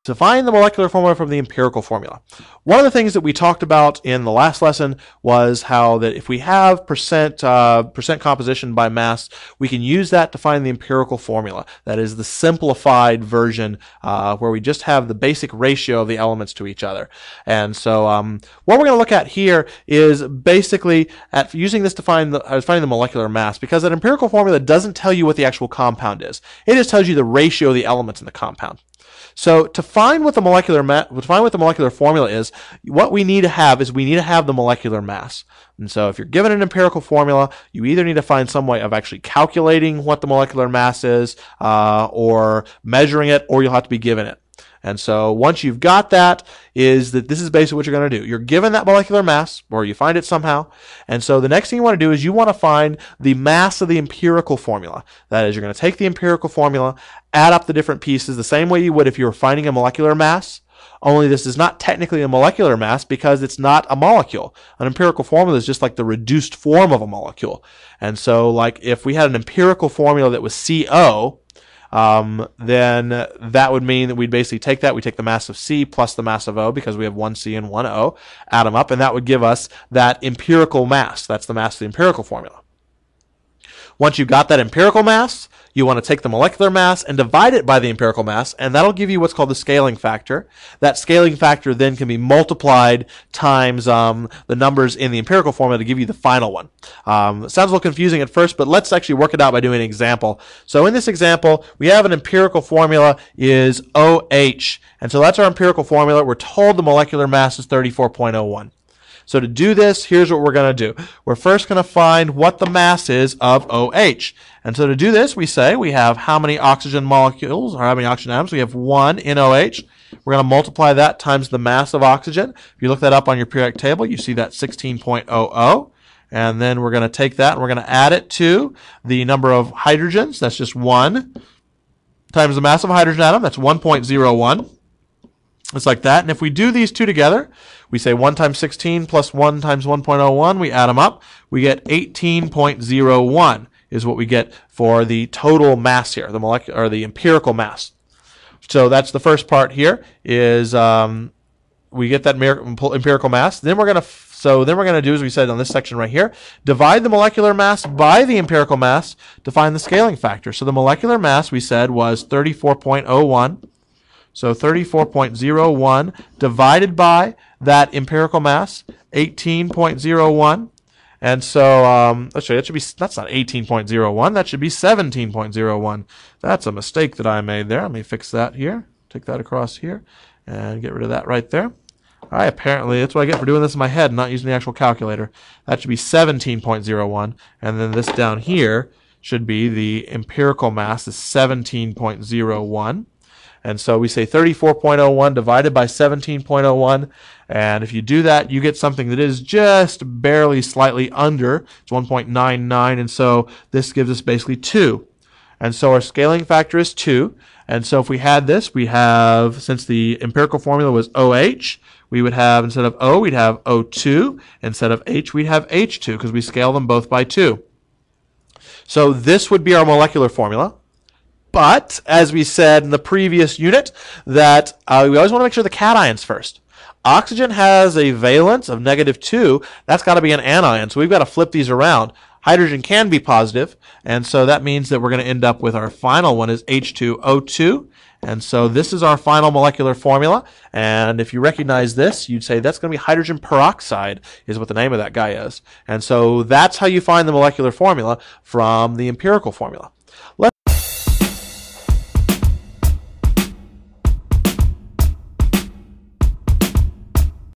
To find the molecular formula from the empirical formula. One of the things that we talked about in the last lesson was how that if we have percent composition by mass, we can use that to find the empirical formula. That is the simplified version where we just have the basic ratio of the elements to each other. And so what we're going to look at here is basically at using this to find finding the molecular mass, because that empirical formula doesn't tell you what the actual compound is. It just tells you the ratio of the elements in the compound. So to find what the molecular formula is, what we need to have is the molecular mass. And so if you're given an empirical formula, you either need to find some way of actually calculating what the molecular mass is, or measuring it, or you'll have to be given it. And so once you've got that, this is basically what you're going to do. You're given that molecular mass, or you find it somehow. And so the next thing you want to do is you want to find the mass of the empirical formula. That is, you're going to take the empirical formula, add up the different pieces the same way you would if you were finding a molecular mass. Only this is not technically a molecular mass because it's not a molecule. An empirical formula is just like the reduced form of a molecule. And so like if we had an empirical formula that was CO, then that would mean that we'd basically take that. We take the mass of C plus the mass of O, because we have one C and one O, add them up, and that would give us that empirical mass. That's the mass of the empirical formula. Once you've got that empirical mass, you want to take the molecular mass and divide it by the empirical mass, and that'll give you what's called the scaling factor. That scaling factor then can be multiplied times the numbers in the empirical formula to give you the final one. It sounds a little confusing at first, but let's actually work it out by doing an example. So in this example, we have an empirical formula is OH, and so that's our empirical formula. We're told the molecular mass is 34.01. So to do this, here's what we're going to do. We're first going to find what the mass is of OH. And so to do this, we say we have how many oxygen molecules, or how many oxygen atoms. We have 1 in OH. We're going to multiply that times the mass of oxygen. If you look that up on your periodic table, you see that 16.00. And then we're going to take that and we're going to add it to the number of hydrogens. That's just 1 times the mass of a hydrogen atom. That's 1.01. It's like that. And if we do these two together, we say 1 times 16 plus 1 times 1.01. We add them up. We get 18.01 is what we get for the total mass here, the molecular or the empirical mass. So that's the first part here is we get that empirical mass. Then we're going to do, as we said on this section right here, divide the molecular mass by the empirical mass to find the scaling factor. So the molecular mass, we said, was 34.01. So 34.01 divided by that empirical mass, 18.01. And so let's show you, that's not 18.01, that should be 17.01. That's a mistake that I made there. Let me fix that here. Take that across here and get rid of that right there. Apparently, that's what I get for doing this in my head and not using the actual calculator. That should be 17.01. And then this down here should be the empirical mass is 17.01. And so we say 34.01 divided by 17.01. And if you do that, you get something that is just barely slightly under. It's 1.99. And so this gives us basically 2. And so our scaling factor is 2. And so if we had this, we have, since the empirical formula was OH, we would have, instead of O, we'd have O2. Instead of H, we'd have H2 because we scale them both by 2. So this would be our molecular formula. But, as we said in the previous unit, that we always want to make sure the cations first. Oxygen has a valence of -2. That's got to be an anion, so we've got to flip these around. Hydrogen can be positive, and so that means that we're going to end up with our final one is H2O2. And so this is our final molecular formula. And if you recognize this, you'd say that's going to be hydrogen peroxide is what the name of that guy is. And so that's how you find the molecular formula from the empirical formula.